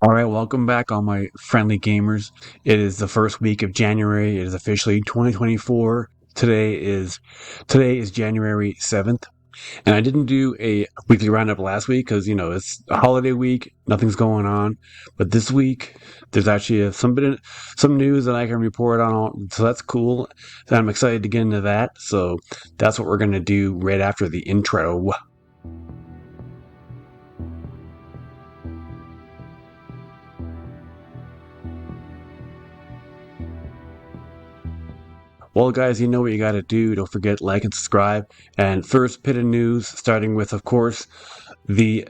All right, welcome back, all my friendly gamers. It is the first week of January. It is officially 2024. Today is January 7th, and I didn't do a weekly roundup last week because it's a holiday week, nothing's going on. But this week, there's actually some news that I can report on, so that's cool. And I'm excited to get into that. So that's what we're gonna do right after the intro. Well, guys, you know what you got to do. Don't forget like and subscribe. And first bit of news, starting with, of course, the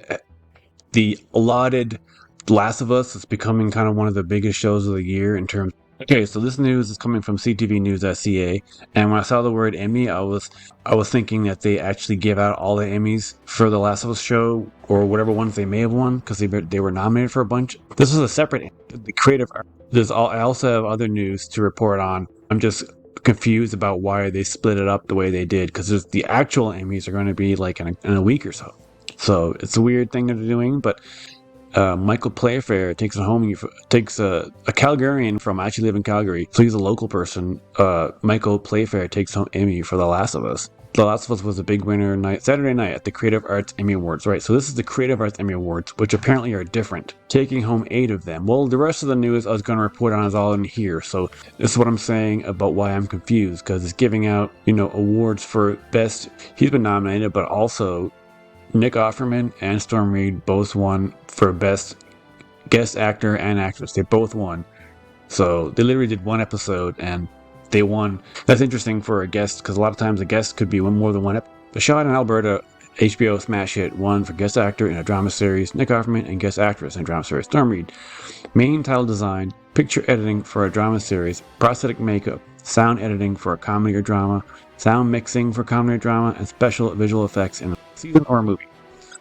the allotted Last of Us is becoming kind of one of the biggest shows of the year in terms. Okay, so this news is coming from CTVnews.ca, and when I saw the word Emmy, I was thinking that they actually give out all the Emmys for the Last of Us show or whatever ones they may have won because they were nominated for a bunch. This is a separate the creative. I also have other news to report on. I'm just confused about why they split it up the way they did because the actual Emmys are going to be like in a week or so. So it's a weird thing that they're doing, but Michael Playfair takes a Calgarian from I actually live in Calgary, so he's a local person. Michael Playfair takes home Emmy for The Last of Us. The Last of Us was a big winner Saturday night at the Creative Arts Emmy Awards, right? So this is the Creative Arts Emmy Awards, which apparently are different, taking home 8 of them. Well, the rest of the news I was going to report on is all in here, so this is what I'm saying about why I'm confused, because it's giving out, awards for best. He's been nominated, but also Nick Offerman and Storm Reed both won for best guest actor and actress. They both won. So they literally did one episode and they won. That's interesting for a guest because a lot of times a guest could be more than one episode. The Shot in Alberta HBO smash hit won for guest actor in a drama series, Nick Offerman, and guest actress in a drama series, Storm Reed. Main title design, picture editing for a drama series, prosthetic makeup, sound editing for a comedy or drama, sound mixing for comedy or drama, and special visual effects in a season or a movie.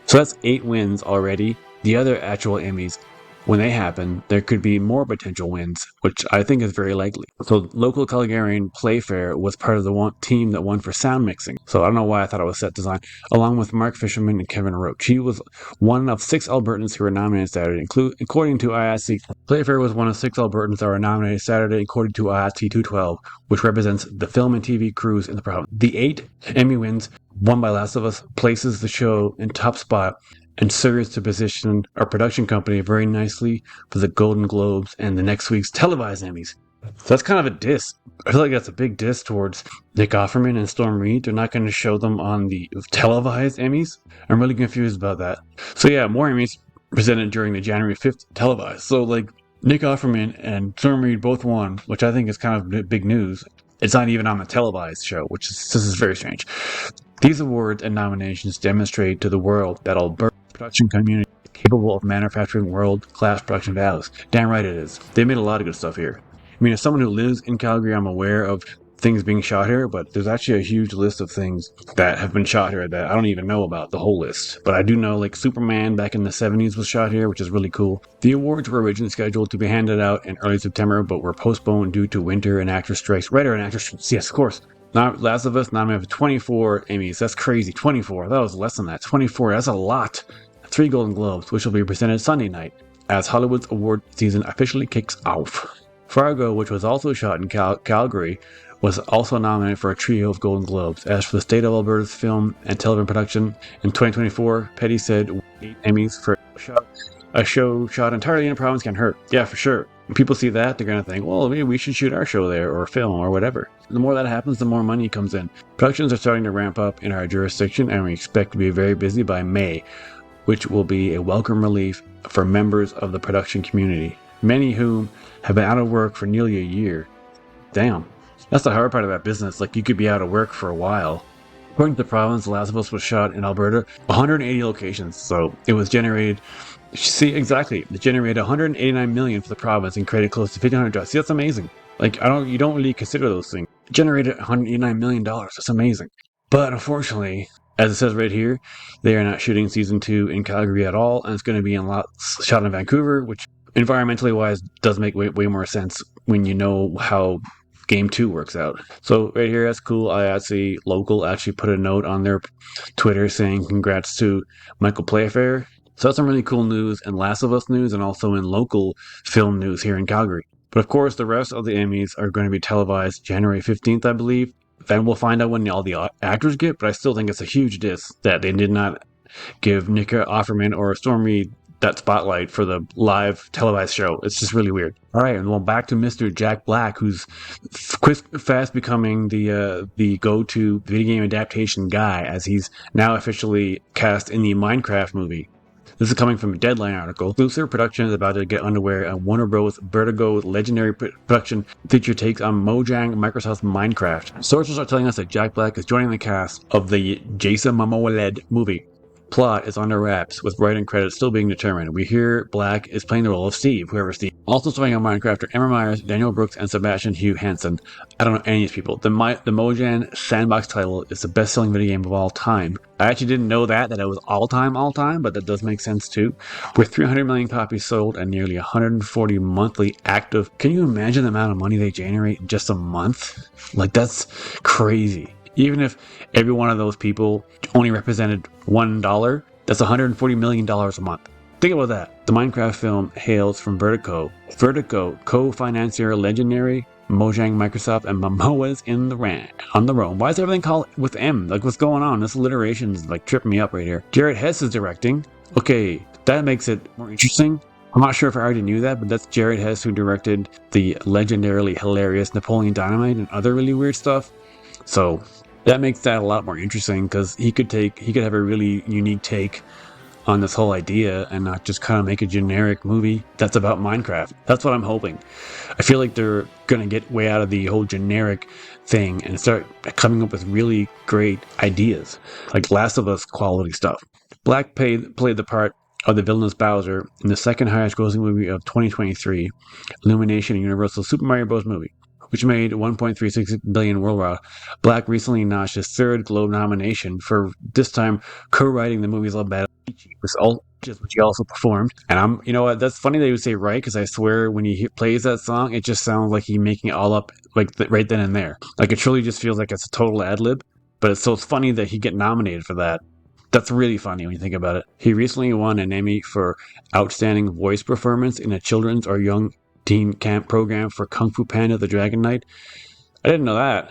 So that's 8 wins already. The other actual Emmys, when they happen, there could be more potential wins, which I think is very likely. So local Calgarian Playfair was part of the team that won for sound mixing. So I don't know why I thought it was set design, along with Mark Fisherman and Kevin Roach. He was one of 6 Albertans who were nominated Saturday, according to IATSE. Playfair was one of 6 Albertans that were nominated Saturday, according to IATSE 212, which represents the film and TV crews in the province. The 8 Emmy wins won by Last of Us places the show in top spot and serves to position our production company very nicely for the Golden Globes and the next week's televised Emmys. So that's kind of a diss. I feel like that's a big diss towards Nick Offerman and Storm Reed. They're not going to show them on the televised Emmys. I'm really confused about that. So yeah, more Emmys presented during the January 5th televised. So like Nick Offerman and Storm Reed both won, which I think is kind of big news. It's not even on the televised show, this is very strange. These awards and nominations demonstrate to the world that Alberta production community is capable of manufacturing world-class production values. Damn right it is. They made a lot of good stuff here. I mean, as someone who lives in Calgary, I'm aware of things being shot here, but there's actually a huge list of things that have been shot here that I don't even know about, the whole list. But I do know, like, Superman back in the 70s was shot here, which is really cool. The awards were originally scheduled to be handed out in early September, but were postponed due to winter and actor strikes. Writer and actor strikes, yes, of course. Last of Us nominated for 24 Emmys. That's crazy. 24. That was less than that. 24. That's a lot. 3 Golden Globes, which will be presented Sunday night, as Hollywood's award season officially kicks off. Fargo, which was also shot in Calgary, was also nominated for a trio of Golden Globes. As for the state of Alberta's film and television production in 2024, Petty said 8 Emmys for a show shot entirely in a province can hurt. Yeah, for sure. When people see that, they're going to think, well, maybe we should shoot our show there or film or whatever. The more that happens, the more money comes in. Productions are starting to ramp up in our jurisdiction, and we expect to be very busy by May, which will be a welcome relief for members of the production community, many whom have been out of work for nearly a year. Damn. That's the hard part of that business. Like, you could be out of work for a while. According to the province, The Last of Us was shot in Alberta, 180 locations, so it was generated. See, exactly. It generated 189 million for the province and created close to 1,500 jobs. See, that's amazing. Like, you don't really consider those things. It generated 189 million dollars. That's amazing. But unfortunately, as it says right here, they are not shooting season 2 in Calgary at all, and it's going to be shot in Vancouver, which environmentally wise does make way more sense when you know how Game 2 works out. So right here, that's cool. IATSE Local actually put a note on their Twitter saying congrats to Michael Playfair. So that's some really cool news in Last of Us news and also in local film news here in Calgary. But of course, the rest of the Emmys are going to be televised January 15th, I believe. Then we'll find out when all the actors get, but I still think it's a huge diss that they did not give Nika Offerman or Storm Reed that spotlight for the live televised show. It's just really weird. All right, and well, back to Mr. Jack Black, who's fast becoming the go-to video game adaptation guy, as he's now officially cast in the Minecraft movie. This is coming from a Deadline article. Exclusive production is about to get underway on Warner Bros. Vertigo's legendary production feature takes on Mojang Microsoft's Minecraft. Sources are telling us that Jack Black is joining the cast of the Jason Momoa-led movie. Plot is under wraps, with writing credits still being determined. We hear Black is playing the role of Steve, whoever Steve. Also starring on Minecraft are Emma Myers, Daniel Brooks, and Sebastian Hugh Hansen. I don't know any of these people. The Mojang Sandbox title is the best-selling video game of all time. I actually didn't know that it was all time, but that does make sense too. With 300 million copies sold and nearly 140 monthly active. Can you imagine the amount of money they generate in just a month? Like, that's crazy. Even if every one of those people only represented $1, that's $140 million a month. Think about that. The Minecraft film hails from Vertigo. Vertigo co-financier legendary Mojang Microsoft and Momoa's on the road. Why is everything called with M? Like, what's going on? This alliteration is like tripping me up right here. Jared Hess is directing. Okay, that makes it more interesting. I'm not sure if I already knew that, but that's Jared Hess who directed the legendarily hilarious Napoleon Dynamite and other really weird stuff. So that makes that a lot more interesting because he could have a really unique take on this whole idea and not just kind of make a generic movie that's about Minecraft. That's what I'm hoping. I feel like they're going to get way out of the whole generic thing and start coming up with really great ideas, like Last of Us quality stuff. Black played the part of the villainous Bowser in the second highest grossing movie of 2023, Illumination and Universal Super Mario Bros. Movie, which made $1.36 billion worldwide. Black recently notched his third Globe nomination for this time co-writing the movie's Love Battle, which he also performed. And you know what? That's funny that you would say right, because I swear when he plays that song, it just sounds like he's making it all up like right then and there. Like, it truly just feels like it's a total ad lib. But it's funny that he get nominated for that. That's really funny when you think about it. He recently won an Emmy for Outstanding Voice Performance in a Children's or Young Teen Camp program for Kung Fu Panda: The Dragon Knight. I didn't know that.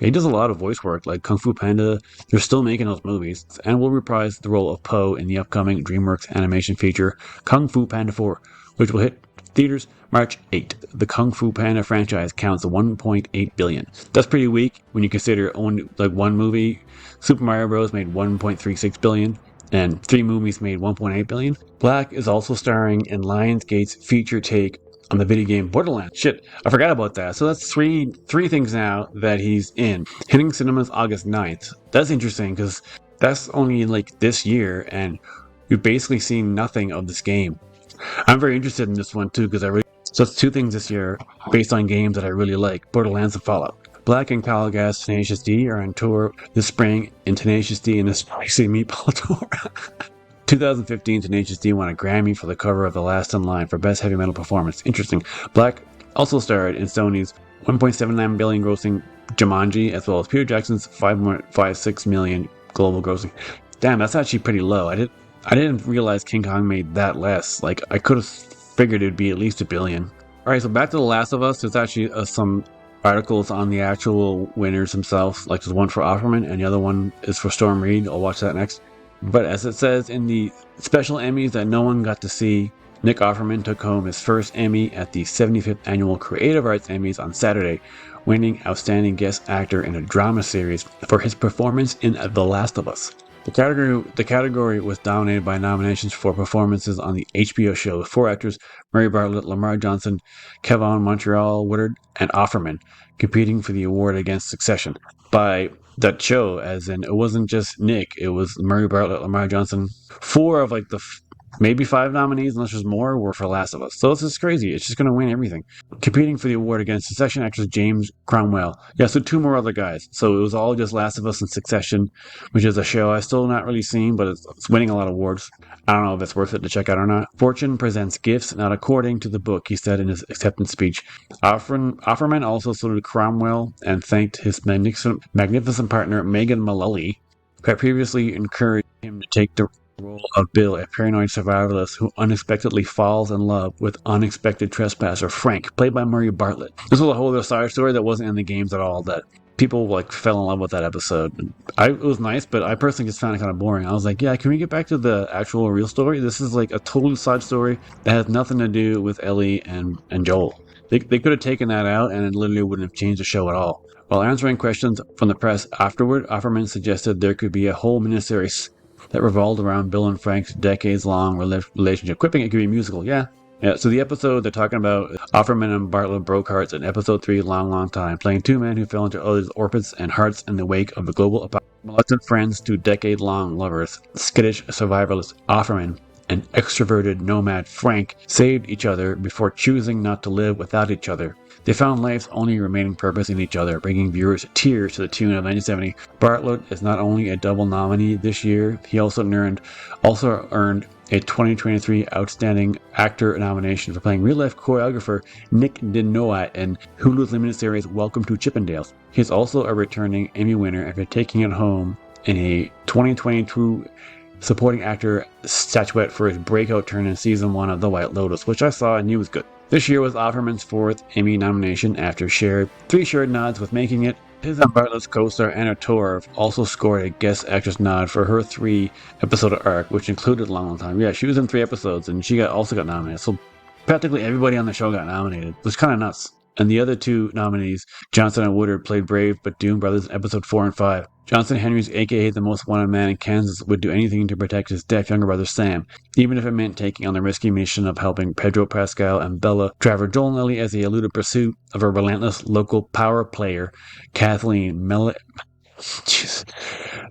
He does a lot of voice work, like Kung Fu Panda. They're still making those movies, and will reprise the role of Po in the upcoming DreamWorks animation feature Kung Fu Panda 4, which will hit theaters March 8th. The Kung Fu Panda franchise counts $1.8 billion. That's pretty weak when you consider only like one movie. Super Mario Bros. Made $1.36 billion, and 3 movies made $1.8 billion. Black is also starring in Lionsgate's feature take on the video game Borderlands. Shit, I forgot about that. So that's three things now that he's in. Hitting cinemas August 9th. That's interesting because that's only like this year, and we've basically seen nothing of this game. I'm very interested in this one too because so that's 2 things this year based on games that I really like: Borderlands and Fallout. Black and Kyle Gass Tenacious D are on tour this spring in Tenacious D and the Spicy Meatball Tour. 2015, Tenacious D won a Grammy for the cover of The Last in Line for Best Heavy Metal Performance. Interesting. Black also starred in Sony's $1.79 billion grossing Jumanji, as well as Peter Jackson's $5.56 million global grossing. Damn, that's actually pretty low. I didn't realize King Kong made that less. Like, I could have figured it'd be at least $1 billion. Alright, so back to The Last of Us. There's actually some articles on the actual winners themselves. Like, there's one for Offerman, and the other one is for Storm Reed. I'll watch that next. But as it says in the special Emmys that no one got to see, Nick Offerman took home his first Emmy at the 75th Annual Creative Arts Emmys on Saturday, winning Outstanding Guest Actor in a Drama Series for his performance in The Last of Us. The category was dominated by nominations for performances on the HBO show with 4 actors: Murray Bartlett, Lamar Johnson, Kevin Montreal Woodard, and Offerman, competing for the award against Succession. By that show, as in, it wasn't just Nick, it was Murray Bartlett, Lamar Johnson. 4 of like the maybe 5 nominees, unless there's more, were for Last of Us. So this is crazy. It's just going to win everything. Competing for the award against Succession actress James Cromwell. Yeah, so 2 more other guys. So it was all just Last of Us and Succession, which is a show I've still not really seen, but it's winning a lot of awards. I don't know if it's worth it to check out or not. Fortune presents gifts not according to the book, he said in his acceptance speech. Offerman also saluted Cromwell and thanked his magnificent partner Megan Mullally, who had previously encouraged him to take Role of Bill, a paranoid survivalist who unexpectedly falls in love with unexpected trespasser Frank, played by Murray Bartlett. This was a whole other side story that wasn't in the games at all. That people like fell in love with that episode. It was nice, but I personally just found it kind of boring. I was like, yeah, can we get back to the actual real story? This is like a total side story that has nothing to do with Ellie and Joel. They could have taken that out and it literally wouldn't have changed the show at all. While answering questions from the press afterward, Offerman suggested there could be a whole miniseries that revolved around Bill and Frank's decades-long relationship. Quipping it could be musical, yeah. Yeah, so the episode they're talking about, Offerman and Bartlett broke hearts in episode 3, Long Time, playing two men who fell into others' orbits and hearts in the wake of the global apocalypse. Reluctant friends to decade-long lovers, skittish survivalist Offerman and extroverted nomad Frank saved each other before choosing not to live without each other. They found life's only remaining purpose in each other, bringing viewers tears to the tune of 1970. Bartlett is not only a double nominee this year, he also earned a 2023 Outstanding Actor nomination for playing real-life choreographer Nick Denoat in Hulu's limited series Welcome to Chippendales. He is also a returning Emmy winner after taking it home in a 2022 supporting actor statuette for his breakout turn in season 1 of The White Lotus, which I saw and knew was good. This year was Offerman's 4th Emmy nomination after three shared nods with Making It. His and Bartlett's co-star Anna Torv also scored a guest actress nod for her 3-episode arc, which included Long Time. Yeah, she was in 3 episodes and she also got nominated. So practically everybody on the show got nominated. It was kind of nuts. And the other 2 nominees, Johnson and Woodard, played brave but doomed brothers in episode 4 and 5. Johnson Henry's, aka the most wanted man in Kansas, would do anything to protect his deaf younger brother Sam, even if it meant taking on the risky mission of helping Pedro Pascal and Bella travel Joel and Ellie as they eluded pursuit of a relentless local power player, Kathleen Melanie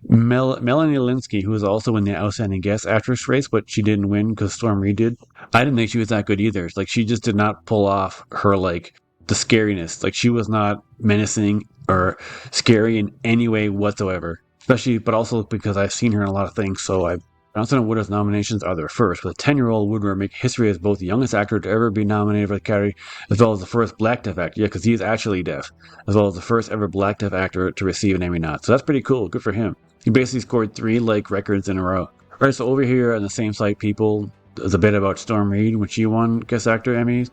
Linsky, who was also in the Outstanding Guest Actress race, but she didn't win because Storm Reid did. I didn't think she was that good either. Like, she just did not pull off her, like, the scariness. Like, she was not menacing or scary in any way whatsoever. Especially, but also because I've seen her in a lot of things, so Johnson and Woodard's nominations are their first, with a 10-year-old Woodward make history as both the youngest actor to ever be nominated for the category, as well as the first black deaf actor. Yeah, because he is actually deaf, as well as the first ever black deaf actor to receive an Emmy nod. So that's pretty cool. Good for him. He basically scored 3 records in a row. Alright, so over here on the same site, people, there's a bit about Storm Reid when she won Guest Actor Emmys.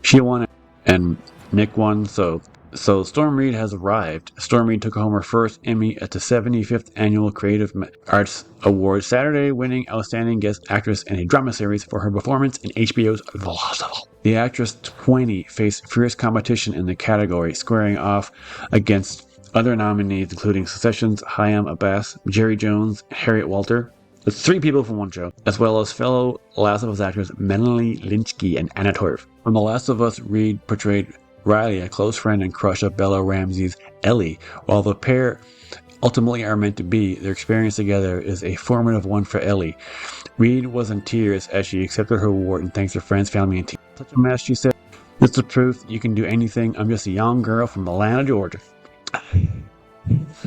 She won it, and Nick won, so Storm Reid has arrived. Storm Reid took home her first Emmy at the 75th Annual Creative Arts Awards Saturday, winning Outstanding Guest Actress in a Drama Series for her performance in HBO's The Last of Us. The actress 20 faced fierce competition in the category, squaring off against other nominees including Succession's Hayam Abbas, Jerry Jones, Harriet Walter. There's 3 people from one show, as well as fellow Last of Us actors Melanie Linsky and Anna Torv. From The Last of Us, Reid portrayed Riley, a close friend and crush of Bellaramsey's Ellie. While the pair ultimately are meant to be, their experience together is a formative one for Ellie. Reid was in tears as she accepted her award and thanked her friends, family, and team. Such a mess, she said. It's the truth. You can do anything. I'm just a young girl from Atlanta, Georgia.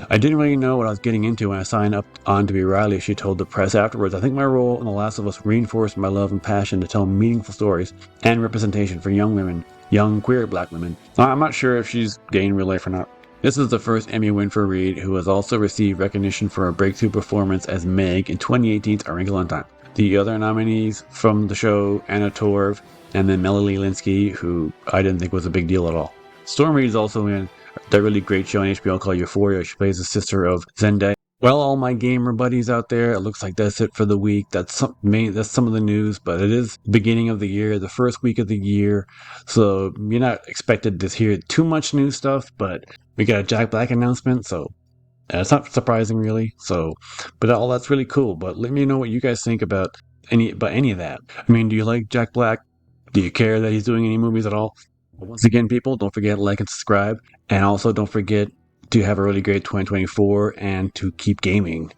I didn't really know what I was getting into when I signed up on to be Riley, she told the press afterwards. I think my role in The Last of Us reinforced my love and passion to tell meaningful stories and representation for young women, young queer black women. I'm not sure if she's gay in real life or not. This is the first Emmy win for Reid, who has also received recognition for a breakthrough performance as Meg in 2018's A Wrinkle in Time. The other nominees from the show, Anna Torv and then Melanie Linsky, who I didn't think was a big deal at all. Storm Reid is also in that really great show on HBO called Euphoria. She plays the sister of Zendaya. Well, all my gamer buddies out there, it looks like that's it for the week. That's some of the news, but it is the beginning of the year, the first week of the year, so you're not expected to hear too much new stuff, but we got a Jack Black announcement, so it's not surprising really. So, but all that's really cool. But let me know what you guys think about any of that. I mean, do you like Jack Black? Do you care that he's doing any movies at all? Once again, people, don't forget to like and subscribe. And also don't forget to have a really great 2024 and to keep gaming.